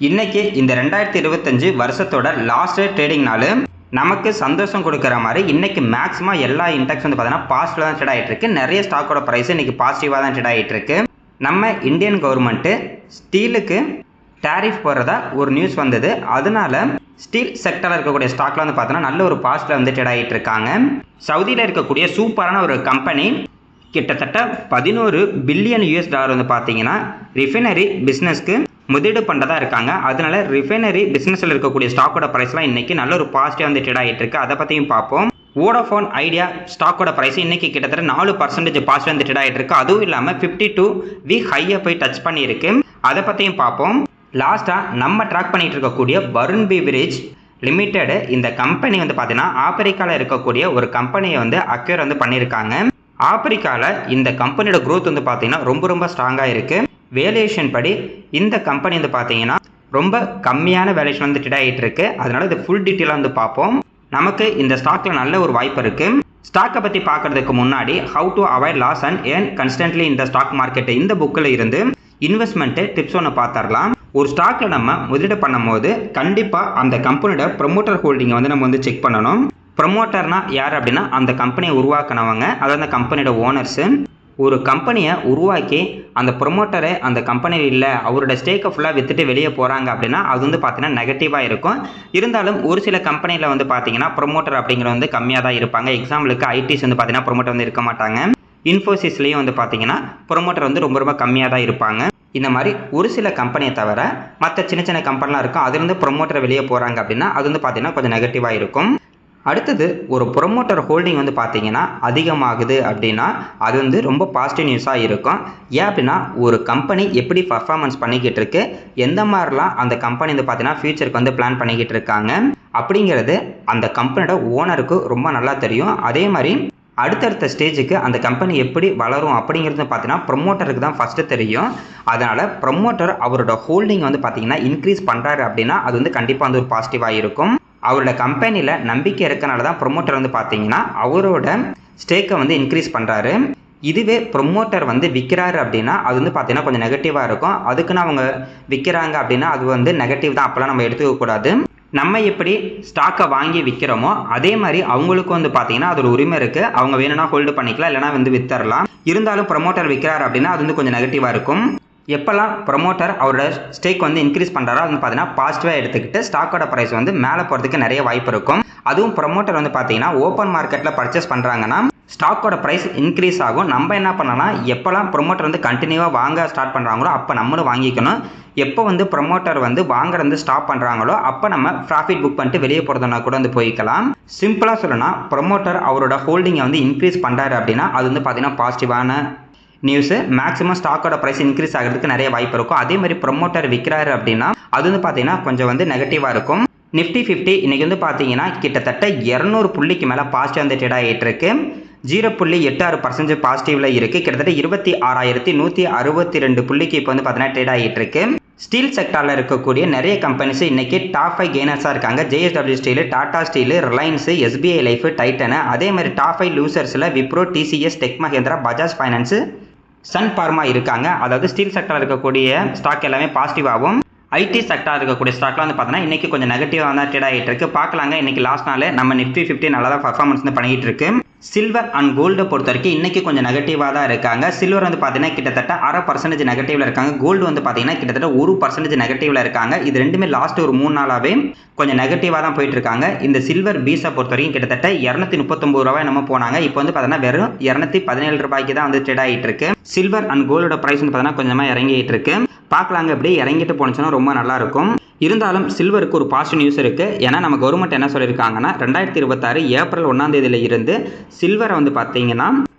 இன்னைக்கு இந்த 2025 வருஷத்தோட லாஸ்ட் ட்ரேடிங் நாள் நமக்கு சந்தோஷம் கொடுக்குற மாதிரி இன்னைக்கு மேக்ஸிமம் எல்லா இண்டெக்ஸ் வந்து பார்த்தீங்கன்னா பாசிட்டிவாக தான் ட்ரேட் ஆகிட்டு இருக்கு. நிறைய ஸ்டாக்கோட ப்ரைஸ் இன்னைக்கு பாசிட்டிவாக தான் ட்ரேட் ஆகிட்டு இருக்கு. நம்ம இந்தியன் கவர்மெண்ட்டு ஸ்டீலுக்கு டேரிஃப் போடுறதா ஒரு நியூஸ் வந்தது. அதனால ஸ்டீல் செக்டரில் இருக்கக்கூடிய ஸ்டாக்ல வந்து பார்த்தோன்னா நல்ல ஒரு பாசிட்டிவ் வந்து ட்ரேட் ஆகிட்டு இருக்காங்க. சவுதியில் இருக்கக்கூடிய சூப்பரான ஒரு கம்பெனி கிட்டத்தட்ட 11 பில்லியன் US$ வந்து பார்த்தீங்கன்னா ரிஃபைனரி பிஸ்னஸ்க்கு முதலீடு பண்ணுறதா இருக்காங்க. அதனால ரிஃபைனரி பிஸ்னஸில் இருக்கக்கூடிய ஸ்டாக்கோட ப்ரைஸ்லாம் இன்னைக்கு நல்ல ஒரு பாசிட்டிவ் வந்து ட்ரேட் ஆகிட்டு இருக்கு. அதை பற்றியும் பார்ப்போம். வோடாஃபோன் ஐடியா ஸ்டாக்கோட ப்ரைஸ் இன்னைக்கு கிட்டத்தட்ட 4% பாசிட்டிவ் வந்து ட்ரேட் ஆகிட்டு இருக்கு. அதுவும் இல்லாமல் 52 வீக் ஹையை போய் டச் பண்ணியிருக்கு. அதை பற்றியும் பார்ப்போம். லாஸ்ட்டாக நம்ம ட்ராக் பண்ணிட்டு இருக்கக்கூடிய வருண் பீவரேஜ் லிமிடெட் இந்த கம்பெனி வந்து பார்த்தீங்கன்னா ஆப்பிரிக்காவில் இருக்கக்கூடிய ஒரு கம்பெனியை வந்து அக்யூர் வந்து பண்ணியிருக்காங்க. ஆப்பிரிக்காவில் இந்த கம்பெனியோட க்ரோத் வந்து பார்த்தீங்கன்னா ரொம்ப ஸ்ட்ராங்காக இருக்குது. வேல்யூஷன் படி இந்த கம்பெனி வந்து பார்த்தீங்கன்னா ரொம்ப கம்மியான வேல்யூஷன் வந்து ட்ரேட் ஆகிட்டு இருக்கு. அதனால இது ஃபுல் டீட்டெயிலாக வந்து பார்ப்போம். நமக்கு இந்த ஸ்டாக்ல நல்ல ஒரு வாய்ப்பு இருக்கு. ஸ்டாக்கை பற்றி பார்க்கறதுக்கு முன்னாடி how to avoid loss and earn constantly இந்த ஸ்டாக் மார்க்கெட் இந்த புக்கில் இருந்து இன்வெஸ்ட்மெண்ட் டிப்ஸ் ஒன்று பார்த்துடலாம். ஒரு ஸ்டாக்ல நம்ம முதலீடு பண்ணும் போது கண்டிப்பாக அந்த கம்பெனியோட ப்ரொமோட்டர் ஹோல்டிங்கை வந்து நம்ம வந்து செக் பண்ணணும். ப்ரொமோட்டர்னா யார் அப்படின்னா அந்த கம்பெனியை உருவாக்கினவங்க, அதாவது அந்த கம்பெனியோட ஓனர்ஸு. ஒரு கம்பெனியை உருவாக்கி அந்த ப்ரொமோட்டரை அந்த கம்பெனியில் இல்லை, அவரோட ஸ்டேக்கை ஃபுல்லாக விற்றுட்டு வெளியே போகிறாங்க அப்படின்னா அது வந்து பார்த்தீங்கன்னா நெகட்டிவாக இருக்கும். இருந்தாலும் ஒரு சில கம்பெனியில் வந்து பார்த்தீங்கன்னா ப்ரொமோட்டர் அப்படிங்கிறது வந்து கம்மியாக தான் இருப்பாங்க. எக்ஸாம்பிளுக்கு ஐடிஸ் வந்து பார்த்தீங்கன்னா ப்ரொமோட்டர் வந்து இருக்க மாட்டாங்க. இன்ஃபோசிஸ்லேயும் வந்து பார்த்தீங்கன்னா ப்ரொமோட்டர் வந்து ரொம்ப கம்மியாக தான் இருப்பாங்க. இந்த மாதிரி ஒரு சில கம்பெனியை தவிர மற்ற சின்ன கம்பெனிலாம் இருக்கும், அதுலேருந்து ப்ரொமோட்டர் வெளியே போகிறாங்க அப்படின்னா அது வந்து பார்த்தீங்கன்னா கொஞ்சம் நெகட்டிவாக இருக்கும். அடுத்தது ஒரு ப்ரொமோட்டர் ஹோல்டிங் வந்து பார்த்தீங்கன்னா அதிகமாகுது அப்படின்னா அது வந்து ரொம்ப பாசிட்டிவ் நியூஸாக இருக்கும். ஏன் அப்படின்னா ஒரு கம்பெனி எப்படி பர்ஃபார்மன்ஸ் பண்ணிக்கிட்டு இருக்கு, எந்த மாதிரிலாம் அந்த கம்பெனி வந்து பார்த்தீங்கன்னா ஃபியூச்சருக்கு வந்து பிளான் பண்ணிக்கிட்டு இருக்காங்க அப்படிங்கிறது அந்த கம்பெனியோட ஓனருக்கு ரொம்ப நல்லா தெரியும். அதே மாதிரி அடுத்தடுத்த ஸ்டேஜுக்கு அந்த கம்பெனி எப்படி வளரும் அப்படிங்கிறது பார்த்தீங்கன்னா ப்ரொமோட்டருக்கு தான் ஃபஸ்ட்டு தெரியும். அதனால் ப்ரொமோட்டர் அவரோட ஹோல்டிங் வந்து பார்த்தீங்கன்னா இன்க்ரீஸ் பண்ணுறாரு அப்படின்னா அது வந்து கண்டிப்பாக வந்து ஒரு பாசிட்டிவாக இருக்கும். அவரோட கம்பெனியில் நம்பிக்கை இருக்கனால தான் ப்ரொமோட்டர் வந்து பார்த்தீங்கன்னா அவரோட ஸ்டேக்கை வந்து இன்க்ரீஸ் பண்ணுறாரு. இதுவே ப்ரொமோட்டர் வந்து விற்கிறாரு அப்படின்னா அது வந்து பார்த்தீங்கன்னா கொஞ்சம் நெகட்டிவாக இருக்கும். அதுக்குன்னு அவங்க விற்கிறாங்க அப்படின்னா அது வந்து நெகட்டிவ் தான், அப்போல்லாம் நம்ம எடுத்துக்கக்கூடாது. நம்ம எப்படி ஸ்டாக்கை வாங்கி விற்கிறோமோ அதே மாதிரி அவங்களுக்கும் வந்து பார்த்தீங்கன்னா அதோட உரிமை இருக்குது. அவங்க வேணும்னா ஹோல்டு பண்ணிக்கலாம், இல்லைனா வந்து வித்தரலாம். இருந்தாலும் ப்ரொமோட்டர் விற்கிறாரு அப்படின்னா அது வந்து கொஞ்சம் நெகட்டிவாக இருக்கும். எப்போல்லாம் ப்ரொமோட்டர் அவரோட ஸ்டேக் வந்து இன்க்ரீஸ் பண்ணுறாரோ அது வந்து பார்த்தீங்கன்னா பாசிட்டிவாக எடுத்துக்கிட்டு ஸ்டாக்கோட ப்ரைஸ் வந்து மேலே போகிறதுக்கு நிறைய வாய்ப்பு இருக்கும். அதுவும் ப்ரொமோட்டர் வந்து பார்த்தீங்கன்னா ஓப்பன் மார்க்கெட்டில் பர்ச்சேஸ் பண்ணுறாங்கன்னா ஸ்டாக்கோட ப்ரைஸ் இன்க்ரீஸ் ஆகும். நம்ம என்ன பண்ணலாம், எப்போல்லாம் ப்ரொமோட்டர் வந்து கண்டினியூவாக வாங்க ஸ்டார்ட் பண்ணுறாங்களோ அப்போ நம்மளும் வாங்கிக்கணும். எப்போ வந்து ப்ரொமோட்டர் வந்து வாங்குறது ஸ்டாப் பண்ணுறாங்களோ அப்போ நம்ம ப்ராஃபிட் புக் பண்ணிட்டு வெளியே போகிறதுனா கூட வந்து போய்க்கலாம். சிம்பிளாக சொல்லணும்னா ப்ரொமோட்டர் அவரோட ஹோல்டிங்கை வந்து இன்க்ரீஸ் பண்ணுறாரு அப்படின்னா அது வந்து பார்த்தீங்கன்னா பாசிட்டிவான நியூஸு. மேக்ஸிமம் ஸ்டாக்கோட ப்ரைஸ் இன்க்ரீஸ் ஆகிறதுக்கு நிறைய வாய்ப்பு இருக்கும். அதே மாதிரி ப்ரொமோட்டர் விற்கிறாரு அப்படின்னா அது வந்து பார்த்தீங்கன்னா கொஞ்சம் வந்து நெகட்டிவாக இருக்கும். நிஃப்டி 50 இன்றைக்கி வந்து பார்த்தீங்கன்னா கிட்டத்தட்ட 200 புள்ளிக்கு மேலே பாசிட்டிவ் வந்து ட்ரேட் ஆகிட்டு இருக்கு. 0.86% பாசிட்டிவில் இருக்குது. கிட்டத்தட்ட 26,162 புள்ளிக்கு இப்போ வந்து பார்த்தீங்கன்னா ட்ரேட் ஆகிட்டு இருக்கு. ஸ்டீல் செக்டாரில் இருக்கக்கூடிய நிறைய கம்பெனிஸ் இன்றைக்கி டாப் 5 கெய்னர்ஸாக இருக்காங்க. JSW steel, Tata steel, Reliance, SBI life, Titan. அதே மாதிரி டாப் 5 லூசர்ஸில் Wipro, TCS, tech Mahindra, Bajaj finance, sun pharma இருக்காங்க. அதாவது ஸ்டீல் செக்டாரில் இருக்கக்கூடிய ஸ்டாக் எல்லாமே பாசிட்டிவாகவும் ஐடி செக்டார் இருக்கக்கூடிய ஸ்டாக்லாம் வந்து பார்த்தீங்கன்னா இன்றைக்கி கொஞ்சம் நெகட்டிவாக தான் ட்ரேட் ஆகிட்டு இருக்கு. பார்க்கலாங்க. இன்றைக்கி லாஸ்ட் நாள் நம்ம நிஃப்டி 50 நல்லா தான் பர்ஃபார்மன்ஸ் வந்து பண்ணிகிட்டு இருக்கு. சில்வர் அண்ட் கோல்டை பொறுத்த வரைக்கும் இன்றைக்கி கொஞ்சம் நெகட்டிவாக தான் இருக்காங்க. சில்வர் வந்து பார்த்தீங்கன்னா கிட்டத்தட்ட 0.5% நெகட்டிவில் இருக்காங்க. கோல்டு வந்து பார்த்தீங்கன்னா கிட்டத்தட்ட 1% நெகட்டிவில் இருக்காங்க. இது ரெண்டுமே லாஸ்ட் ஒரு 3 நாளாகவே கொஞ்சம் நெகட்டிவாக தான் போயிட்டு இருக்காங்க. இந்த சில்வர் பீஸை பொறுத்த வரைக்கும் கிட்டத்தட்ட 239 ரூபாய் நம்ம போனாங்க. இப்போ வந்து பார்த்தீங்கன்னா வெறும் 217 ரூபாய்க்கு தான் வந்து ட்ரேட் ஆகிட்டு இருக்கு. சில்வர் அண்ட் கோல்டோட ப்ரைஸ் வந்து பார்த்தீங்கன்னா கொஞ்சமாக இறங்கிட்டு இருக்கு. பார்க்கலாங்க. இப்படி இறங்கிட்டு போனுச்சுன்னா ரொம்ப நல்லாயிருக்கும். இருந்தாலும் சில்வருக்கு ஒரு பாசிட்டிவ் நியூஸ் இருக்குது. ஏன்னா நம்ம கவர்மெண்ட் என்ன சொல்லியிருக்காங்கன்னா 2026 ஏப்ரல் 1ஆம் தேதியில் இருந்து சில்வரை வந்து பார்த்தீங்கன்னா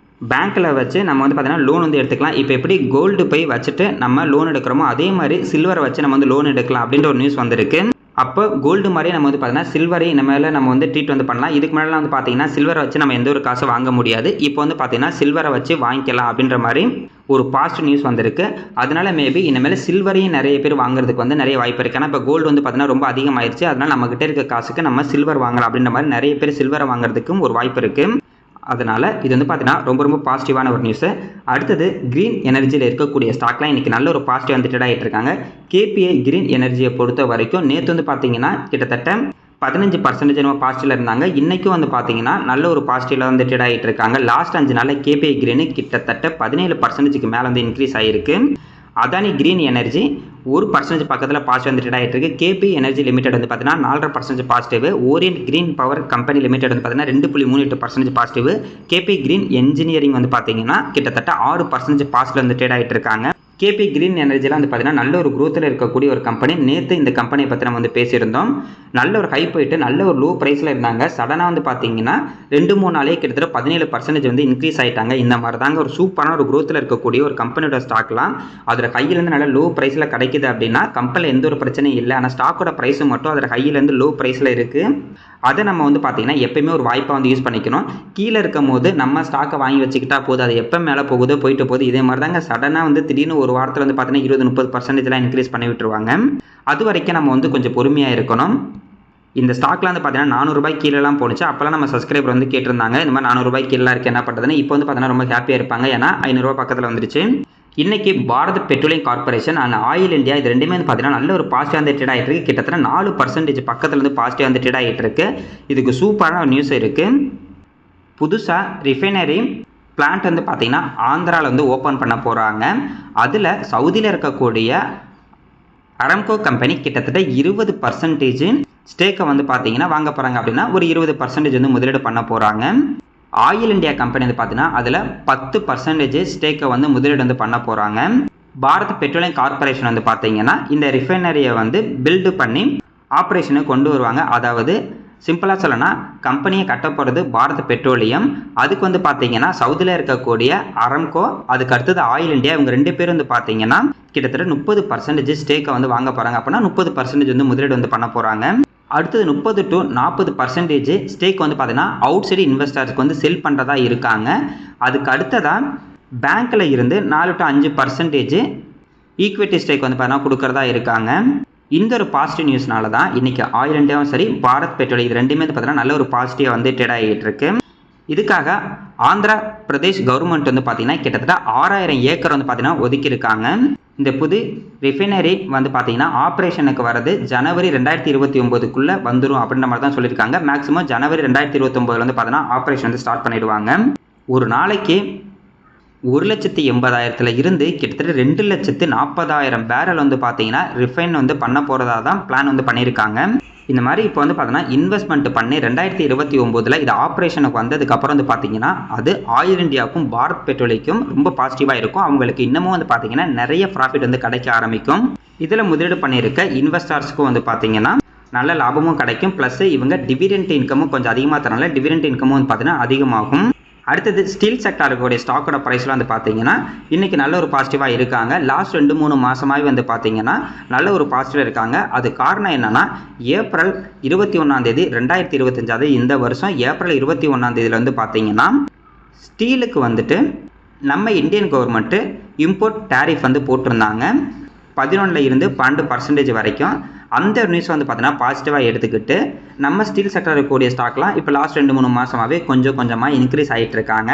பேங்க்கில் வச்சு நம்ம வந்து பார்த்தீங்கன்னா லோன் வந்து எடுத்துக்கலாம். இப்போ எப்படி கோல்டு போய் வச்சுட்டு நம்ம லோன் எடுக்கிறோமோ அதே மாதிரி சில்வரை வச்சு நம்ம வந்து லோன் எடுக்கலாம் அப்படின்ற ஒரு நியூஸ் வந்திருக்கு. அப்போ கோல்டு மாதிரியே நம்ம வந்து பார்த்தீங்கன்னா சில்வரை இனிமேல் நம்ம வந்து ட்ரீட் வந்து பண்ணலாம். இதுக்கு முன்னாடி வந்து பார்த்தீங்கன்னா சில்வரை வச்சு நம்ம எந்த ஒரு காசு வாங்க முடியாது. இப்போ வந்து பார்த்தீங்கன்னா சில்வரை வச்சு வாங்கிக்கலாம் அப்படின்ற மாதிரி ஒரு பாசிட்டிவ் நியூஸ் வந்திருக்கு. அதனால மேபி இனிமேல் சில்வரையும் நிறைய பேர் வாங்குறதுக்கு வந்து நிறைய வாய்ப்பு இருக்குது. ஏன்னா இப்போ கோல்டு வந்து பார்த்தீங்கன்னா ரொம்ப அதிகமாகிடுச்சு. அதனால் நம்மகிட்ட இருக்க காசுக்கு நம்ம சில்வர் வாங்கலாம் அப்படின்ற மாதிரி நிறைய பேர் சில்வரை வாங்குறதுக்கும் ஒரு வாய்ப்பு இருக்குது. அதனால் இது வந்து பார்த்தீங்கன்னா ரொம்ப ரொம்ப பாசிட்டிவான ஒரு நியூஸு. அடுத்தது க்ரீன் எனர்ஜியில் இருக்கக்கூடிய ஸ்டாக்லாம் இன்றைக்கி நல்ல ஒரு பாசிட்டிவ் வந்து ட்ரேட் ஆகிட்டு இருக்காங்க. கேபிஐ க்ரீன் எனர்ஜியை பொறுத்த வரைக்கும் நேற்று வந்து பார்த்தீங்கன்னா கிட்டத்தட்ட 15% நம்ம பாசிட்டிவில் இருந்தாங்க. இன்றைக்கும் வந்து பார்த்தீங்கன்னா நல்ல ஒரு பாசிட்டிவில் வந்து ட்ரேட் ஆகிட்டு இருக்காங்க. லாஸ்ட் 5 நாளில் கேபிஐ க்ரீனு கிட்டத்தட்ட 17%க்கு மேலே வந்து இன்க்ரீஸ் ஆகிருக்கு. அதானி க்ரீன் எனர்ஜி 1% பக்கத்தில் பாசிட்டிவ் வந்து ட்ரேட் ஆகிட்டு இருக்கு. கேபி எனர்ஜி லிமிடெட் வந்து பார்த்தீங்கன்னா 4.5% positive. Orient Green Power Company Limited வந்து பார்த்தீங்கன்னா 2.38% பாசிட்டிவ். கேபி க்ரீன் என்ஜினியரிங் வந்து பார்த்தீங்கன்னா கிட்டத்தட்ட 6% பாசிட்டிவ் வந்து ட்ரேட் ஆகிட்டு இருக்காங்க. கேபி க்ரீன் எனர்ஜிலாம் வந்து பார்த்தீங்கன்னா நல்ல ஒரு குரோத்தில் இருக்கக்கூடிய ஒரு கம்பெனி. நேற்று இந்த கம்பெனியை பற்றி நம்ம வந்து பேசியிருந்தோம். நல்ல ஒரு ஹை போயிட்டு நல்ல ஒரு லோ ப்ரைஸில் இருந்தாங்க. சடனாக வந்து பார்த்தீங்கன்னா 2-3 நாளே கிட்டத்தட்ட 17% வந்து இன்க்ரீஸ் ஆகிட்டாங்க. இந்த மாதிரி தாங்க ஒரு சூப்பரான ஒரு குரோத்தில் இருக்கக்கூடிய ஒரு கம்பெனியோட ஸ்டாக்லாம் அதோட கையிலேருந்து நல்ல லோ ப்ரைஸில் கிடைக்குது அப்படின்னா கம்பெனியில் எந்த ஒரு பிரச்சனையும் இல்லை. ஆனால் ஸ்டாக்கோட ப்ரைஸும் மட்டும் அதோட கையிலேருந்து லோ ப்ரைஸில் இருக்குது. அதை நம்ம வந்து பார்த்தீங்கன்னா எப்பயுமே ஒரு வாய்ப்பாக வந்து யூஸ் பண்ணிக்கணும். கீழே இருக்கும் போது நம்ம ஸ்டாக்கை வாங்கி வச்சுக்கிட்டா போதும். அது எப்போ மேலே போகுதோ போயிட்டு போகுது. இதே மாதிரி தாங்க சடனாக வந்து திடீர்னு ஒரு வாரத்தில் வந்து பார்த்தீங்கன்னா 20-30% இன்க்ரீஸ் பண்ணி விட்டுருவாங்க. அது வரைக்கும் நம்ம வந்து கொஞ்சம் பொறுமையாக இருக்கணும். இந்த ஸ்டாக்லாம் வந்து பார்த்தீங்கன்னா 400 ரூபாய் கீழெல்லாம் போணுச்சு. அப்போல்லாம் நம்ம சப்ஸ்கிரைபர் வந்து கேட்டிருந்தாங்க இந்த மாதிரி 400 ரூபாய் கீழே இருக்குது என்ன பண்ணுறதுன்னு. இப்போ வந்து பார்த்தீங்கன்னா ரொம்ப ஹாப்பியாக இருப்பாங்க. ஏன்னா 500 ரூபா பக்கத்தில் வந்துருச்சு. இன்றைக்கி Bharat petroleum corporation and oil India இது ரெண்டுமே வந்து பார்த்தீங்கன்னா நல்ல ஒரு பாசிட்டிவ் வந்து ட்ரேட் ஆகிட்டு இருக்குது. கிட்டத்தட்ட 4% பக்கத்தில் வந்து பாசிட்டிவ் வந்து ட்ரேட் ஆகிட்டு இருக்கு. இதுக்கு சூப்பரான ஒரு நியூஸ் இருக்குது. புதுசாக ரிஃபைனரி பிளான்ட் வந்து பார்த்தீங்கன்னா ஆந்திராவில் வந்து ஓப்பன் பண்ண போகிறாங்க. அதில் சவுதியில் இருக்கக்கூடிய அரம்கோ கம்பெனி கிட்டத்தட்ட 20% ஸ்டேக்கை வந்து பார்த்தீங்கன்னா வாங்க போகிறாங்க. அப்படின்னா ஒரு 20% வந்து முதலீடு பண்ண போகிறாங்க. ஆயில் இந்தியா கம்பெனி வந்து பார்த்தீங்கன்னா அதில் 10% ஸ்டேக்கை வந்து முதலீடு வந்து பண்ண போகிறாங்க. பாரத் பெட்ரோலியம் கார்பரேஷன் வந்து பார்த்தீங்கன்னா இந்த ரிஃபைனரியை வந்து பில்டு பண்ணி ஆப்ரேஷனை கொண்டு வருவாங்க. அதாவது சிம்பிளாக சொல்லணும்னா கம்பெனியை கட்ட போகிறது பாரத் பெட்ரோலியம். அதுக்கு வந்து பார்த்தீங்கன்னா சவுதியில் இருக்கக்கூடிய அரம்கோ, அதுக்கு அடுத்தது ஆயில் இந்தியா, இவங்க 2 பேரும் வந்து பார்த்தீங்கன்னா கிட்டத்தட்ட 30% ஸ்டேக்கை வந்து வாங்க போகிறாங்க. அப்படின்னா 30% வந்து முதலீடு வந்து பண்ண போகிறாங்க. அடுத்தது 30-40% ஸ்டேக் வந்து பார்த்தீங்கன்னா அவுட் சைடு இன்வெஸ்டர்ஸ்க்கு வந்து செல் பண்ணுறதா இருக்காங்க. அதுக்கு அடுத்ததாக பேங்க்கில் இருந்து 4-5% ஈக்விட்டி ஸ்டேக் வந்து பார்த்தீங்கன்னா கொடுக்குறதா இருக்காங்க. இந்த ஒரு பாசிட்டிவ் நியூஸ்னால தான் இன்றைக்கி ஆயில் இந்தியாவும் சரி பாரத் பெட்ரோலியம் இது ரெண்டுமே வந்து பார்த்தீங்கன்னா நல்ல ஒரு பாசிட்டிவாக வந்து ட்ரேட் ஆகிட்டு இருக்கு. இதுக்காக ஆந்திரா பிரதேஷ் கவர்மெண்ட் வந்து பார்த்தீங்கன்னா கிட்டத்தட்ட 6000 ஏக்கர் வந்து பார்த்தீங்கன்னா ஒதுக்கியிருக்காங்க. இந்த புது ரிஃபைனரி வந்து பார்த்தீங்கன்னா ஆப்ரேஷனுக்கு வரது ஜனவரி 2029க்குள்ளே வந்துடும் அப்படின்ற மாதிரி தான் சொல்லியிருக்காங்க. மேக்ஸிமம் ஜனவரி 2029 வந்து பார்த்தீங்கன்னா ஆப்ரேஷன் வந்து ஸ்டார்ட் பண்ணிடுவாங்க. ஒரு நாளைக்கு 1,80,000 இருந்து கிட்டத்தட்ட 2,40,000 பேரல் வந்து பார்த்தீங்கன்னா ரிஃபைன் வந்து பண்ண போகிறதா தான் பிளான் வந்து பண்ணியிருக்காங்க. இந்த மாதிரி இப்போ வந்து பார்த்தீங்கன்னா இன்வெஸ்ட்மெண்ட் பண்ணி 2029 இது ஆப்ரேஷனுக்கு வந்ததுக்கப்புறம் வந்து பார்த்தீங்கன்னா அது ஆயில் இந்தியாவுக்கும் பாரத் பெட்ரோலியக்கும் ரொம்ப பாசிட்டிவாக இருக்கும். அவங்களுக்கு இன்னமும் வந்து பார்த்தீங்கன்னா நிறைய ப்ராஃபிட் வந்து கிடைக்க ஆரம்பிக்கும். இதில் முதலீடு பண்ணியிருக்க இன்வெஸ்டர்ஸ்க்கும் வந்து பார்த்தீங்கன்னா நல்ல லாபமும் கிடைக்கும். ப்ளஸ் இவங்க டிவிடெண்ட் இன்கமும் கொஞ்சம் அதிகமாக தரனால டிவிடெண்ட் இன்கமும் வந்து பார்த்தீங்கன்னா அதிகமாகும். அடுத்தது ஸ்டீல் செக்டாருடைய ஸ்டாக்கோட ப்ரைஸ்லாம் வந்து பார்த்தீங்கன்னா இன்றைக்கி நல்ல ஒரு பாசிட்டிவாக இருக்காங்க. லாஸ்ட் 2-3 மாதமாகவே வந்து பார்த்தீங்கன்னா நல்ல ஒரு பாசிட்டிவாக இருக்காங்க. அது காரணம் என்னென்னா ஏப்ரல் 21 2025 இந்த வருஷம் ஏப்ரல் 21 வந்து பார்த்தீங்கன்னா ஸ்டீலுக்கு வந்துட்டு நம்ம இந்தியன் கவர்மெண்ட்டு இம்போர்ட் டேரிஃப் வந்து போட்டிருந்தாங்க 11 இருந்து 12% வரைக்கும். அந்த நியூஸ் வந்து பார்த்தீங்கன்னா பாசிட்டிவாக எடுத்துக்கிட்டு நம்ம ஸ்டீல் செக்டர் இருக்கக்கூடிய ஸ்டாக்லாம் இப்போ லாஸ்ட் 2-3 மாதமாகவே கொஞ்சம் கொஞ்சமாக இன்க்ரீஸ் ஆகிட்டு இருக்காங்க.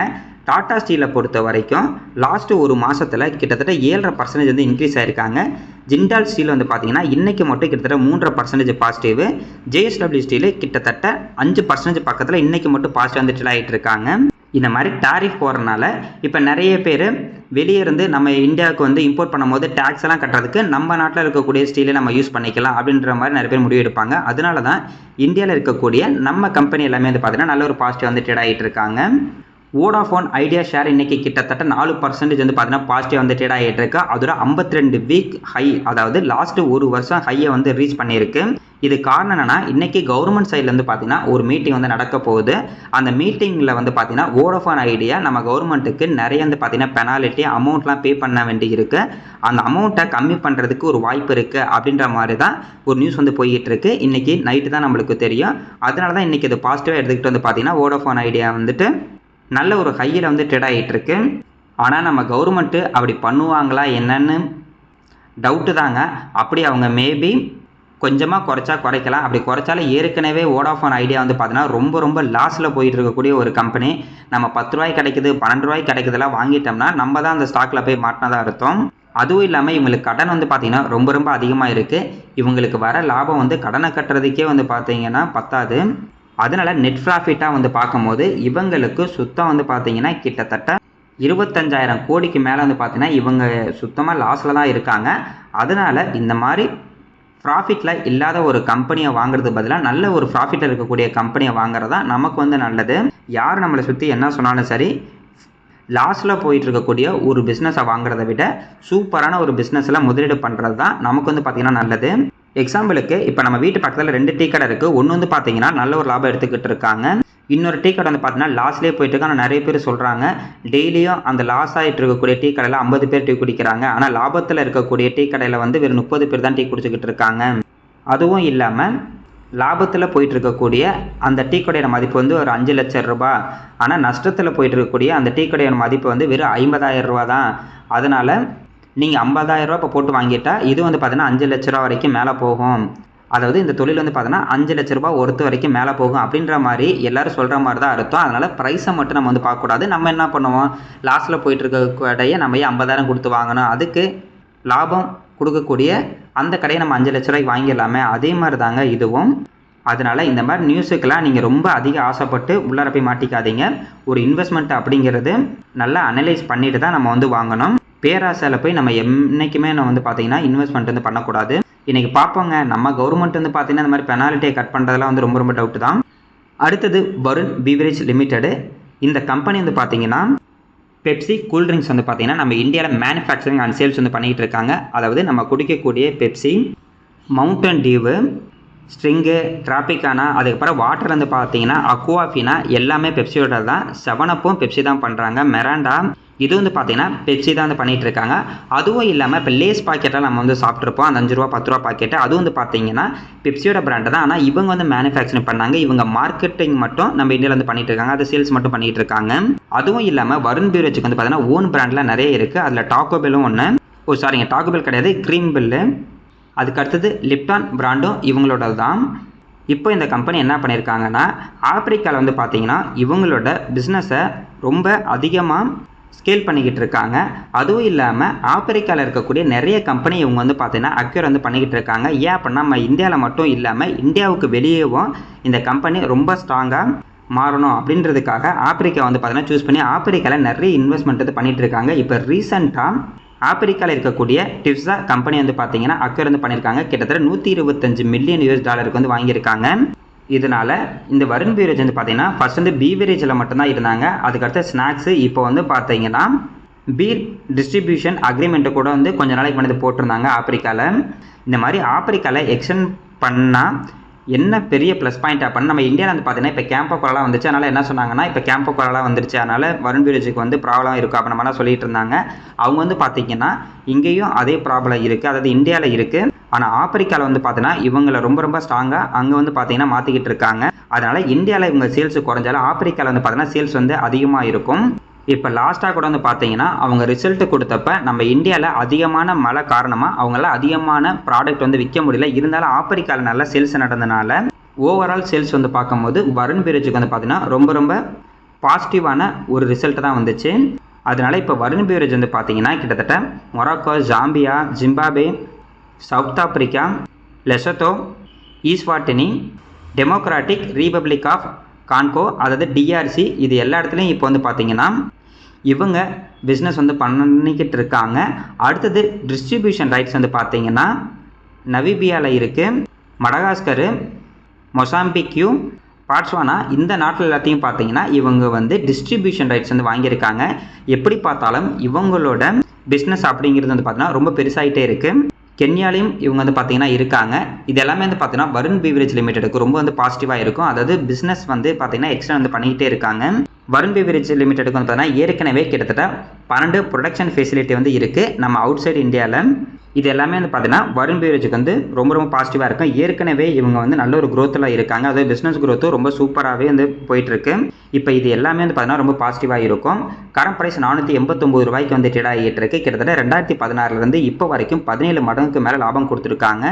டாடா ஸ்டீலை பொறுத்த வரைக்கும் லாஸ்ட் ஒரு மாதத்தில் கிட்டத்தட்ட 7.5% வந்து இன்க்ரீஸ் ஆகிருக்காங்க. ஜிண்டால் ஸ்டீல் வந்து பார்த்தீங்கன்னா இன்றைக்கி மட்டும் கிட்டத்தட்ட 3.5% பாசிட்டிவ். ஜேஎஸ்டபிள்யூ ஸ்டீலு கிட்டத்தட்ட 5% பக்கத்தில் இன்றைக்கி மட்டும் பாசிட்டிவ் வந்து ட்ரேட் ஆகிட்டு இருக்காங்க. இந்த மாதிரி டேரிஃப் போகிறனால இப்போ நிறைய பேர் வெளியே இருந்து நம்ம இந்தியாவுக்கு வந்து இம்போர்ட் பண்ணும்போது டேக்ஸ் எல்லாம் கட்டுறதுக்கு நம்ம நாட்டில் இருக்கக்கூடிய ஸ்டீலை நம்ம யூஸ் பண்ணிக்கலாம் அப்படின்ற மாதிரி நிறைய பேர் முடிவு எடுப்பாங்க. அதனால தான் இந்தியாவில் இருக்கக்கூடிய நம்ம கம்பெனி எல்லாமே வந்து பார்த்தீங்கன்னா நல்ல ஒரு பாசிட்டிவ் வந்து ட்ரேட் ஆகிட்டு இருக்காங்க. வோடாஃபோன் ஐடியா ஷேர் இன்றைக்கி கிட்டத்தட்ட 4% வந்து பார்த்தீங்கன்னா பாசிட்டிவ் வந்து ட்ரேட் ஆகிட்டு இருக்கு. அதோட 52 வீக் ஹை, அதாவது லாஸ்ட்டு ஒரு வருஷம் ஹையை வந்து ரீச் பண்ணியிருக்கு. இது காரணம் என்னென்னா இன்றைக்கி கவர்மெண்ட் சைட்லேருந்து பார்த்தீங்கன்னா ஒரு மீட்டிங் வந்து நடக்க போகுது. அந்த மீட்டிங்கில் வந்து பார்த்தீங்கன்னா வோடாஃபோன் ஐடியா நம்ம கவர்மெண்ட்டுக்கு நிறைய வந்து பார்த்தீங்கன்னா பெனாலிட்டி அமௌண்ட்லாம் பே பண்ண வேண்டி இருக்குது. அந்த அமௌண்ட்டை கம்மி பண்ணுறதுக்கு ஒரு வாய்ப்பு இருக்குது அப்படின்ற மாதிரி தான் ஒரு நியூஸ் வந்து போய்கிட்டு இருக்கு. இன்றைக்கி நைட்டு தான் நம்மளுக்கு தெரியும். அதனால தான் இன்றைக்கி இது பாசிட்டிவாக எடுத்துக்கிட்டு வந்து பார்த்தீங்கன்னா வோடாஃபோன் ஐடியா வந்துட்டு நல்ல ஒரு ஹையில் வந்து ட்ரேட் ஆகிட்டு இருக்கு. ஆனால் நம்ம கவர்மெண்ட்டு அப்படி பண்ணுவாங்களா என்னன்னு டவுட்டு தாங்க. அப்படி அவங்க மேபி கொஞ்சமாக குறைச்சா குறைக்கலாம். அப்படி குறைச்சாலும் ஏற்கனவே வோடாஃபோன் ஐடியா வந்து பார்த்தீங்கன்னா ரொம்ப லாஸில் போயிட்டு இருக்கக்கூடிய ஒரு கம்பெனி. நம்ம ₹10 கிடைக்குது, ₹12 கிடைக்குதெல்லாம் வாங்கிட்டோம்னா நம்ம தான் அந்த ஸ்டாக்கில் போய் மாட்டினதா அர்த்தம். அதுவும் இல்லாமல் இவங்களுக்கு கடன் வந்து பார்த்தீங்கன்னா ரொம்ப அதிகமாக இருக்குது. இவங்களுக்கு வர லாபம் வந்து கடனை கட்டுறதுக்கே வந்து பார்த்தீங்கன்னா பத்தாது. அதனால நெட் ப்ராஃபிட்டாக வந்து பார்க்கும்போது இவங்களுக்கு சுத்தம் வந்து பார்த்தீங்கன்னா கிட்டத்தட்ட 25,000 கோடிக்கு மேலே வந்து பார்த்தீங்கன்னா இவங்க சுத்தமாக லாஸில் தான் இருக்காங்க. அதனால் இந்த மாதிரி ப்ராஃபிட்டில் இல்லாத ஒரு கம்பெனியை வாங்குறதுக்கு பதிலாக நல்ல ஒரு ப்ராஃபிட்டில் இருக்கக்கூடிய கம்பெனியை வாங்குறது தான் நமக்கு வந்து நல்லது. யார் நம்மளை சுற்றி என்ன சொன்னாலும் சரி, லாஸில் போயிட்டு இருக்கக்கூடிய ஒரு பிஸ்னஸை வாங்குறதை விட சூப்பரான ஒரு பிஸ்னஸில் முதலீடு பண்ணுறது தான் நமக்கு வந்து பார்த்திங்கன்னா நல்லது. எக்ஸாம்பிளுக்கு இப்போ நம்ம வீட்டு பக்கத்தில் 2 டீ கடை இருக்குது. ஒன்று வந்து பார்த்தீங்கன்னா நல்ல ஒரு லாபம் எடுத்துக்கிட்டு இருக்காங்க. இன்னொரு டீ கடை வந்து பார்த்தீங்கன்னா லாஸ்லேயே போயிட்டு இருக்கு. ஆனால் நிறைய பேர் சொல்கிறாங்க டெய்லியும் அந்த லாஸ் ஆகிட்டு இருக்கக்கூடிய டீ கடையில் 50 பேர் டீ குடிக்கிறாங்க. ஆனால் லாபத்தில் இருக்கக்கூடிய டீ கடையில் வந்து வெறும் 30 பேர் தான் டீ குடிச்சிக்கிட்டு இருக்காங்க. அதுவும் இல்லாமல் லாபத்தில் போயிட்டு இருக்கக்கூடிய அந்த டீ கடையோட மதிப்பு வந்து ஒரு 5 லட்சம் ரூபாய். ஆனால் நஷ்டத்தில் போயிட்டு இருக்கக்கூடிய அந்த டீ கடையோட மதிப்பு வந்து வெறும் 50,000 ரூபா தான். அதனால் நீங்கள் 50,000 ரூபா இப்போ போட்டு வாங்கிட்டா இது வந்து பார்த்தீங்கன்னா 5 லட்ச ரூபா வரைக்கும் மேலே போகும். அதாவது இந்த தொழில் வந்து பார்த்தீங்கன்னா 5 லட்ச ரூபா ஒருத்த வரைக்கும் மேலே போகும் அப்படின்ற மாதிரி எல்லாரும் சொல்கிற மாதிரி தான் அர்த்தம். அதனால் ப்ரைஸை மட்டும் நம்ம வந்து பார்க்கக்கூடாது. நம்ம என்ன பண்ணுவோம், லாஸில் போயிட்டு இருக்க கடையை நம்ம 50,000 கொடுத்து வாங்கணும், அதுக்கு லாபம் கொடுக்கக்கூடிய அந்த கடையை நம்ம 5 லட்ச ரூபாய்க்கு வாங்கிடலாமே, அதே மாதிரி தாங்க இதுவும். அதனால் இந்த மாதிரி நியூஸுக்கெல்லாம் நீங்கள் ரொம்ப அதிக ஆசைப்பட்டு உள்ளார போய் மாட்டிக்காதீங்க. ஒரு இன்வெஸ்ட்மெண்ட் அப்படிங்கிறது நல்லா அனலைஸ் பண்ணிட்டு தான் நம்ம வந்து வாங்கணும். பேராசையில் போய் நம்ம என்றைக்குமே நம்ம வந்து பார்த்தீங்கன்னா இன்வெஸ்ட்மெண்ட் வந்து பண்ணக்கூடாது. இன்றைக்கி பார்ப்போங்க, நம்ம கவர்மெண்ட் வந்து பார்த்தீங்கன்னா இந்த மாதிரி பெனால்ட்டியை கட் பண்ணுறதுலாம் வந்து ரொம்ப டவுட்டு தான். அடுத்தது வருண் பீவரேஜ் லிமிடெடு. இந்த கம்பெனி வந்து பார்த்தீங்கன்னா பெப்சி கூல்ட்ரிங்க்ஸ் வந்து பார்த்தீங்கன்னா நம்ம இந்தியாவில் மேனுஃபேக்சரிங் அண்ட் சேல்ஸ் வந்து பண்ணிக்கிட்டு இருக்காங்க. அதாவது நம்ம குடிக்கக்கூடிய பெப்சி, மவுண்டன் டியூவு, ஸ்ட்ரிங்கு, டிராபிக்கானா, அதுக்கப்புறம் வாட்டர் வந்து பார்த்தீங்கன்னா அக்வாஃபினா எல்லாமே பெப்சியோட தான். 7-அப்பும் பெப்சி தான் பண்ணுறாங்க. மெராண்டா இது வந்து பார்த்தீங்கன்னா பெப்சி தான் வந்து பண்ணிகிட்டு இருக்காங்க. அதுவும் இல்லாமல் இப்போ லேஸ் பாக்கெட்டாக நம்ம வந்து சாப்பிட்ருப்போம், அந்த 5 ரூபா 10 ரூபா பாக்கெட்டு, அதுவும் வந்து பார்த்தீங்கன்னா பெப்சியோட பிராண்டு தான். ஆனால் இவங்க வந்து மேனுஃபேக்சரிங் பண்ணாங்க. இவங்க மார்க்கெட்டிங் மட்டும் நம்ம இந்தியாவில் வந்து பண்ணிட்டு இருக்காங்க, அது சேல்ஸ் மட்டும் பண்ணிகிட்டு இருக்காங்க. அதுவும் இல்லாமல் வருண் பீவரேஜுக்கு வந்து பார்த்தீங்கன்னா ஓன் பிராண்டில் நிறைய இருக்குது. அதில் டாக்கோ பெல்லும் ஒன்று. டாக்கோ பெல் கிடையாது, க்ரீம் பெல்லு. அதுக்கு அடுத்தது லிப்டான் பிராண்டும் இவங்களோட தான். இப்போ இந்த கம்பெனி என்ன பண்ணியிருக்காங்கன்னா ஆப்பிரிக்காவில் வந்து பார்த்தீங்கன்னா இவங்களோட பிஸ்னஸை ரொம்ப அதிகமாக ஸ்கேல் பண்ணிக்கிட்டு இருக்காங்க. அதுவும் இல்லாமல் ஆப்பிரிக்காவில் இருக்கக்கூடிய நிறைய கம்பெனி இவங்க வந்து பார்த்தீங்கன்னா அக்யூர் வந்து பண்ணிக்கிட்டு இருக்காங்க. ஏன் அப்படின்னா நம்ம இந்தியாவில் மட்டும் இல்லாமல் இந்தியாவுக்கு வெளியேவும் இந்த கம்பெனி ரொம்ப ஸ்ட்ராங்காக மாறணும் அப்படின்றதுக்காக ஆப்பிரிக்கா வந்து பார்த்தீங்கன்னா சூஸ் பண்ணி ஆப்பிரிக்காவில் நிறைய இன்வெஸ்ட்மெண்ட் வந்து பண்ணிகிட்டு இருக்காங்க. இப்போ ரீசெண்டாக ஆப்பிரிக்காவில் இருக்கக்கூடிய டிப்ஸா கம்பெனி வந்து பார்த்தீங்கன்னா அக்யூர் வந்து பண்ணியிருக்காங்க. கிட்டத்தட்ட $125 மில்லியன் வந்து வாங்கியிருக்காங்க. இதனால் இந்த வருண் பீவரேஜ் வந்து பார்த்தீங்கன்னா ஃபர்ஸ்ட் வந்து பீவரேஜில் மட்டும்தான் இருந்தாங்க. அதுக்கடுத்து ஸ்நாக்ஸு, இப்போ வந்து பார்த்தீங்கன்னா பீர் டிஸ்ட்ரிபியூஷன் அக்ரிமெண்ட்டு கூட வந்து கொஞ்ச நாளைக்கு முன்னாடி போட்டிருந்தாங்க ஆப்பிரிக்காவில். இந்த மாதிரி ஆப்பிரிக்காவில் எக்ஸ்டெண்ட் பண்ணால் என்ன பெரிய ப்ளஸ் பாயிண்ட் அப்படின்னு நம்ம இந்தியாவில் வந்து பார்த்தீங்கன்னா இப்போ கேம்போ கோலாலாம் வந்துச்சு. அதனால் என்ன சொன்னாங்கன்னா இப்போ கேம்போ கோலாலாம் வந்துருச்சு, அதனால் வருண் பீவரேஜுக்கு வந்து ப்ராப்ளம் இருக்குது அப்போ நம்மளாம் சொல்லிட்டு இருந்தாங்க. அவங்க வந்து பார்த்தீங்கன்னா இங்கேயும் அதே ப்ராப்ளம் இருக்குது, அதாவது இந்தியாவில் இருக்குது. ஆனால் ஆப்பிரிக்காவில் வந்து பார்த்தீங்கன்னா இவங்களை ரொம்ப ஸ்ட்ராங்காக அங்கே வந்து பார்த்தீங்கன்னா மாற்றிக்கிட்டு இருக்காங்க. அதனால் இந்தியாவில் இவங்க சேல்ஸ் குறைஞ்சாலும் ஆப்பிரிக்காவில் வந்து பார்த்தீங்கன்னா சேல்ஸ் வந்து அதிகமாக இருக்கும். இப்போ லாஸ்ட்டாக கூட வந்து பார்த்தீங்கன்னா அவங்க ரிசல்ட்டு கொடுத்தப்ப நம்ம இந்தியாவில் அதிகமான மழை காரணமாக அவங்களால அதிகமான ப்ராடக்ட் வந்து விற்க முடியல. இருந்தாலும் ஆப்பிரிக்காவில் நல்ல சேல்ஸ் நடந்ததுனால ஓவரால் சேல்ஸ் வந்து பார்க்கும்போது வருண் பீவரேஜுக்கு வந்து பார்த்தீங்கன்னா ரொம்ப பாசிட்டிவான ஒரு ரிசல்ட் தான் வந்துச்சு. அதனால் இப்போ வருண் பீவரேஜ் வந்து பார்த்தீங்கன்னா கிட்டத்தட்ட Morocco, Zambia, Zimbabwe, South Africa, Lesotho, Eswatini, Democratic Republic of Congo, அதாவது டிஆர்சி, இது எல்லா இடத்துலையும் இப்போ வந்து பார்த்தீங்கன்னா இவங்க பிஸ்னஸ் வந்து பண்ணிக்கிட்டு இருக்காங்க. அடுத்தது டிஸ்ட்ரிபியூஷன் ரைட்ஸ் வந்து பார்த்தீங்கன்னா நமீபியாவில் இருக்குது, மடகாஸ்கரு, மொசாம்பிக்யூ, பாட்ஸ்வானா, இந்த நாட்டில் எல்லாத்தையும் பார்த்தீங்கன்னா இவங்க வந்து டிஸ்ட்ரிபியூஷன் ரைட்ஸ் வந்து வாங்கியிருக்காங்க. எப்படி பார்த்தாலும் இவங்களோட பிஸ்னஸ் அப்படிங்கிறது வந்து பார்த்தீங்கன்னா ரொம்ப பெருசாகிட்டே இருக்குது. கென்யாலையும் இவங்க வந்து பார்த்தீங்கன்னா இருக்காங்க. இது எல்லாமே வந்து பார்த்தீங்கன்னா வருண் பீவரேஜ் லிமிடெடுக்கு ரொம்ப வந்து பாசிட்டிவாக இருக்கும். அதாவது பிஸ்னஸ் வந்து பார்த்தீங்கன்னா எக்ஸ்ட்ரா வந்து பண்ணிக்கிட்டே இருக்காங்க. வருண் பீவரேஜ் லிமிடெடுக்கு வந்து பார்த்தீங்கன்னா ஏற்கனவே கிட்டத்தட்ட 12 ப்ரொடக்ஷன் ஃபெசிலிட்டி வந்து இருக்குது நம்ம அவுட் சைடு இந்தியாவில். இது எல்லாமே வந்து பார்த்தீங்கன்னா வருண் பீவரேஜுக்கு வந்து ரொம்ப பாசிட்டிவாக இருக்கும். ஏற்கனவே இவங்க வந்து நல்ல ஒரு க்ரோத்தில் இருக்காங்க. அதாவது பிஸ்னஸ் க்ரோத்தும் ரொம்ப சூப்பராகவே வந்து போயிட்டுருக்கு. இப்போ இது எல்லாமே வந்து பார்த்தீங்கன்னா ரொம்ப பாசிட்டிவாக இருக்கும். கரண்ட் ப்ரைஸ் ₹489 வந்து ட்ரேட் ஆகிட்டு இருக்கு. கிட்டத்தட்ட 2016 இப்போ வரைக்கும் 17 மடங்குக்கு மேலே லாபம் கொடுத்துருக்காங்க.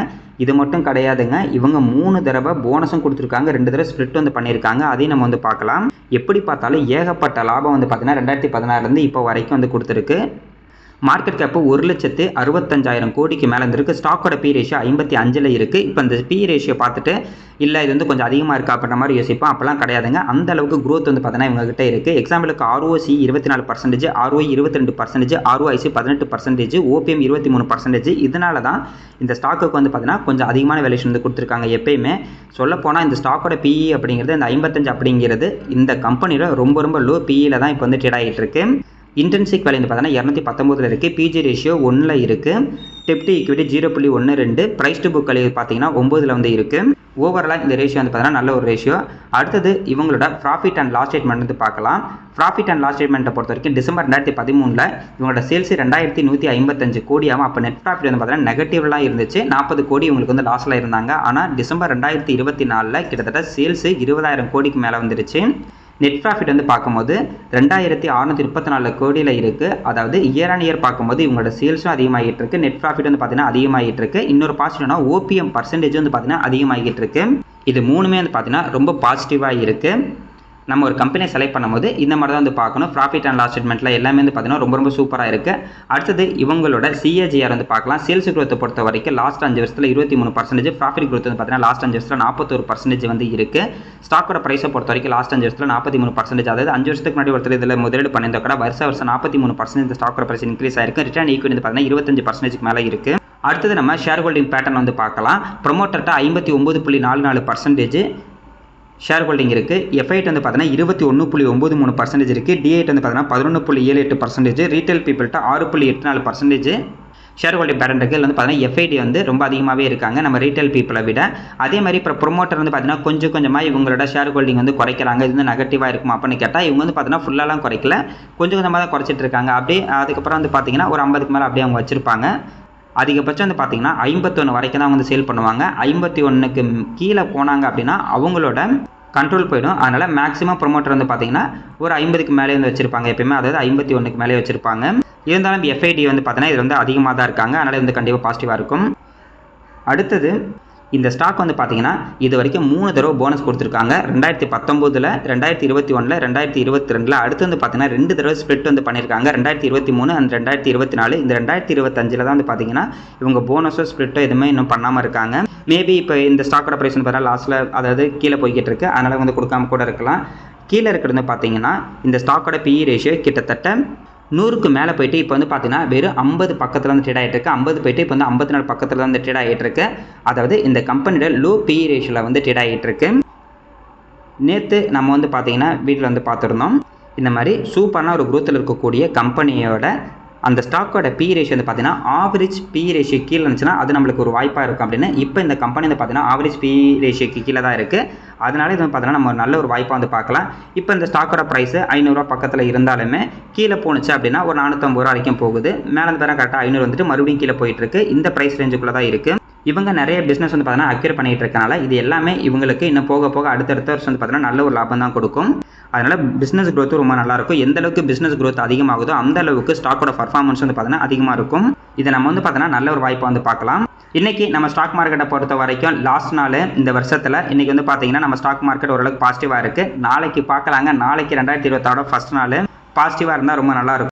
இது மட்டும் கிடையாதுங்க, இவங்க 3 தடவை போனஸும் கொடுத்துருக்காங்க, 2 தடவை ஸ்ப்ளிட் வந்து பண்ணியிருக்காங்க. அதையும் நம்ம வந்து பார்க்கலாம். எப்படி பார்த்தாலும் ஏகப்பட்ட லாபம் வந்து பார்த்தீங்கன்னா 2016 இப்போ வரைக்கும் வந்து கொடுத்துருக்கு. மார்க்கெட் கேப்பு 1,65,000 கோடிக்கு மேலே இருந்திருக்கு. ஸ்டாக்கோட பி ரேஷியோ 55 இருக்குது. இப்போ இந்த பி ரேஷியோ பார்த்துட்டு இல்லை இது வந்து கொஞ்சம் அதிகமாக இருக்கா அப்படின்ற மாதிரி யோசிப்போம். அப்போலாம் கிடையாதுங்க. அந்த அளவுக்கு க்ரோத் வந்து பார்த்தீங்கன்னா இவங்ககிட்ட இருக்குது. எக்ஸாம்பிளுக்கு ROC 24%, ROE 22%, ROIC 18%, OPM 23%. இதனால தான் இந்த ஸ்டாக்குக்கு வந்து பார்த்தீங்கன்னா கொஞ்சம் அதிகமான வேல்யூஷன் வந்து கொடுத்துருக்காங்க. எப்பயுமே சொல்லப்போனால் இந்த ஸ்டாக்கோட PE அப்படிங்கிறது இந்த 55 அப்படிங்கிறது இந்த கம்பெனியில் ரொம்ப லோ PEயில் தான் இப்போ வந்து ட்ரேட் ஆகிட்டு இருக்கு. இன்டென்சிக் வேல்யூ வந்து பார்த்தீங்கன்னா 219 இருக்குது. பிஜி ரேஷியோ 1ல் இருக்குது. டெப்டி equity 0.12. Price to book value பார்த்தீங்கன்னா 9ல் வந்து இருக்குது. ஓவராலாக இந்த ரேஷியோ வந்து பார்த்தீங்கன்னா நல்ல ஒரு ரேஷியோ. அடுத்தது இவங்களோட ப்ராஃபிட் அண்ட் லாஸ் ஸ்டேட்மெண்ட் வந்து பார்க்கலாம். ப்ராஃபிட் அண்ட் லாஸ் ஸ்டேட்மெண்ட்டை பொறுத்த வரைக்கும் டிசம்பர் 2013 இவங்களோட சேல்ஸ் 2155 கோடியாகும். அப்போ நெட் ப்ராஃபிட் வந்து பார்த்தீங்கன்னா நெகட்டிவ்லாம் இருந்துச்சு. 40 கோடி இவங்களுக்கு வந்து லாஸில் இருந்தாங்க. ஆனால் டிசம்பர் 2024 கிட்டத்தட்ட சேல்ஸ் 20,000 கோடிக்கு மேலே வந்துருச்சு. நெட் ப்ராஃபிட் வந்து பார்க்கும்போது 2,634 கோடியில் இருக்குது. அதாவது இயர் ஆன் இயர் பார்க்கும்போது இவங்களோட சேல்ஸும் அதிகமாகிட்டு இருக்கு. நெட் ப்ராஃபிட் வந்து பார்த்தீங்கன்னா அதிகமாகிட்டு இருக்கு. இன்னொரு பாசிட்டிவ்னா OPM பர்சன்டேஜ் வந்து பார்த்தீங்கன்னா அதிகமாகிட்டு இருக்கு. இது மூணுமே வந்து பார்த்தீங்கன்னா ரொம்ப பாசிட்டிவாக இருக்குது. நம்ம ஒரு கம்பெனியை செலக்ட் பண்ணும்போது இந்த மாதிரி தான் வந்து பார்க்கணும். ப்ராஃபிட் அண்ட் லாஸ் ஸ்டேட்மெண்ட்டில் எல்லாமே வந்து பார்த்தீங்கன்னா ரொம்ப சூப்பராக இருக்குது. அடுத்தது இவங்களோட CAGR வந்து பார்க்கலாம். சேல்ஸ் க்ரோத்தை பொறுத்த வரைக்கும் லாஸ்ட் 5 வருஷத்தில் 23%, ப்ராஃபிட் க்ரோத் வந்து பார்த்தீங்கன்னா லாஸ்ட் 5 வருஷத்தில் 41% வந்து இருக்குது. ஸ்டாக்கோட ப்ரைஸை பொறுத்த வரைக்கும் லாஸ்ட் 5 வருஷத்தில் 43%, அதாவது 5 வருஷத்துக்கு முன்னாடி ஒருத்தர் இதில் முதலீடு பண்ணியிருந்தா கூட வருஷம் 43% இந்த ஸ்டாக்கோட ப்ரைஸ் இன்க்ரீஸ் ஆயிருக்கு. ரிட்டர்ன் ஈக்விட்டி வந்து பார்த்தீங்கன்னா 25%க்கு மேலே இருக்குது. அடுத்தது நம்ம ஷேர் ஹோல்டிங் பேட்டர்ன் வந்து பார்க்கலாம். ப்ரொமோட்டர்கிட்ட 59.44% ஷேர் ஹோல்டிங் இருக்குது. F8 வந்து பார்த்தீங்கன்னா 21.93% இருக்குது. D8 வந்து பார்த்தீங்கன்னா 11.78%, ரீட்டைல் பீப்புள்கிட்ட 6.84% ஷேர் ஹோல்டிங் பேட்டர்ன் இருக்குது. இதில் வந்து பார்த்தீங்கன்னா F8 வந்து ரொம்ப அதிகமாகவே இருக்காங்க நம்ம ரீட்டைல் பீப்புளை விட. அதே மாதிரி இப்போ ப்ரொமோட்டர் வந்து பார்த்தீங்கன்னா கொஞ்சமாக இவங்களோட ஷேர் ஹோல்டிங் வந்து குறைக்கிறாங்க. இது வந்து நெகட்டிவாக இருக்குமா அப்படின்னு கேட்டால் இவங்க வந்து பார்த்தீங்கன்னா ஃபுல்லாலாம் குறைக்கல, கொஞ்சமாக தான் குறைச்சிட்டு இருக்காங்க. அப்படியே அதுக்கப்புறம் வந்து பார்த்தீங்கன்னா ஒரு 50க்கு மேலே அப்படியே அவங்க வச்சுருப்பாங்க. அதிகபட்சம் வந்து பார்த்தீங்கன்னா 51 வரைக்கும் தான் வந்து சேல் பண்ணுவாங்க. 51க்கு கீழே போனாங்க அப்படின்னா அவங்களோட கண்ட்ரோல் போயிடும். அதனால் மேக்ஸிமம் ப்ரொமோட்டர் வந்து பார்த்தீங்கன்னா ஒரு 50க்கு மேலே வந்து வச்சுருப்பாங்க எப்பயுமே, அதாவது 51க்கு மேலே வச்சுருப்பாங்க. இருந்தாலும் FID வந்து பார்த்தீங்கன்னா இது வந்து அதிகமாக தான் இருக்காங்க. அதனால் வந்து கண்டிப்பாக பாசிட்டிவாக இருக்கும். அடுத்தது இந்த ஸ்டாக் வந்து பார்த்தீங்கன்னா இது வரைக்கும் 3 தடவை போனஸ் கொடுத்துருக்காங்க. 2019, 2021, 2022. அடுத்து வந்து பார்த்தீங்கன்னா 2 தடவை ஸ்ப்ளிட் வந்து பண்ணியிருக்காங்க. 2023 அண்ட் 2024. இந்த 2025 தான் வந்து பார்த்தீங்கன்னா இவங்க போனஸோ ஸ்ப்ளிட்டோ எதுவுமே இன்னும் பண்ணாமல் இருக்காங்க. மேபி இப்போ இந்த ஸ்டாக்கோட ப்ரைஸ் வந்து பார்த்தா லாஸ்ட்டில் அதாவது கீழே போய்கிட்டு இருக்கு, அதனால் வந்து கொடுக்காம கூட இருக்கலாம். கீழே இருக்கிறது பார்த்தீங்கன்னா இந்த ஸ்டாக்கோட PE ரேஷியோ கிட்டத்தட்ட 100க்கு மேலே போயிட்டு இப்போ வந்து பார்த்தீங்கன்னா வெறும் 50 பக்கத்தில் வந்து ட்ரேட் ஆகிட்டு இருக்கு. 50 போயிட்டு இப்போ வந்து 54 பக்கத்தில் வந்து ட்ரேட் ஆகிட்டு இருக்கு. அதாவது இந்த கம்பெனியோட லோ PE ரேஷியோவில் வந்து ட்ரேட் ஆகிட்டு இருக்கு. நேற்று நம்ம வந்து பார்த்தீங்கன்னா வீட்டில் வந்து பார்த்துருந்தோம். இந்த மாதிரி சூப்பரான ஒரு குரோத்தில் இருக்கக்கூடிய கம்பெனியோட அந்த ஸ்டாக்கோட PE ரேஷியோ வந்து பார்த்தீங்கன்னா ஆவரேஜ் PE ரேஷியோ கீழே இருந்துச்சுன்னா அது நம்மளுக்கு ஒரு வாய்ப்பாக இருக்கும் அப்படின்னு. இப்போ இந்த கம்பெனி வந்து பார்த்தீங்கன்னா ஆவரேஜ் PE ரேஷியோக்கு கீழே தான் இருக்குது. அதனால இது வந்து பார்த்தீங்கன்னா நம்ம நல்ல ஒரு வாய்ப்பாக வந்து பார்க்கலாம். இப்போ இந்த ஸ்டாக்கோட ப்ரைஸ் 500 பக்கத்தில் இருந்தாலுமே கீழே போணுச்சு அப்படின்னா ஒரு 450 வரைக்கும் போகுது. மேலே வந்து பார்த்தா கரெக்டாக 500 வந்துட்டு மறுபடியும் கீழே போயிட்டுருக்கு. இந்த ப்ரைஸ் ரேஞ்சுக்குள்ளே தான் இருக்குது. இவங்க நிறைய பிஸ்னஸ் வந்து பார்த்தீங்கன்னா அக்யூர் பண்ணிகிட்டு இருக்கனால இது எல்லாமே இவங்களுக்கு இன்னும் போக அடுத்தடுத்த வருஷம் வந்து பார்த்தீங்கன்னா நல்ல ஒரு லாபம் தான் கொடுக்கும். அதனால் பிஸ்னஸ் க்ரோத்தும் ரொம்ப நல்லாயிருக்கும். எந்த அளவுக்கு பிஸ்னஸ் க்ரோத் அதிகமாகுதோ அந்த அளவுக்கு ஸ்டாக்கோட பர்ஃபார்மன்ஸ் வந்து பார்த்தீங்கன்னா அதிகமாக இருக்கும். இதை நம்ம வந்து பார்த்தீங்கன்னா நல்ல ஒரு வாய்ப்பாக வந்து பார்க்கலாம். இன்றைக்கி நம்ம ஸ்டாக் மார்க்கெட்டை பொறுத்த வரைக்கும் லாஸ்ட் நாள் இந்த வருஷத்தில் இன்றைக்கி வந்து பார்த்தீங்கன்னா நம்ம ஸ்டாக் மார்க்கெட் ஓரளவுக்கு பாசிட்டிவாக இருக்குது. நாளைக்கு பார்க்கலாங்க. நாளைக்கு 2026 ஃபர்ஸ்ட் நாள் பாசிட்டிவாக இருந்தால் ரொம்ப நல்லாயிருக்கும்.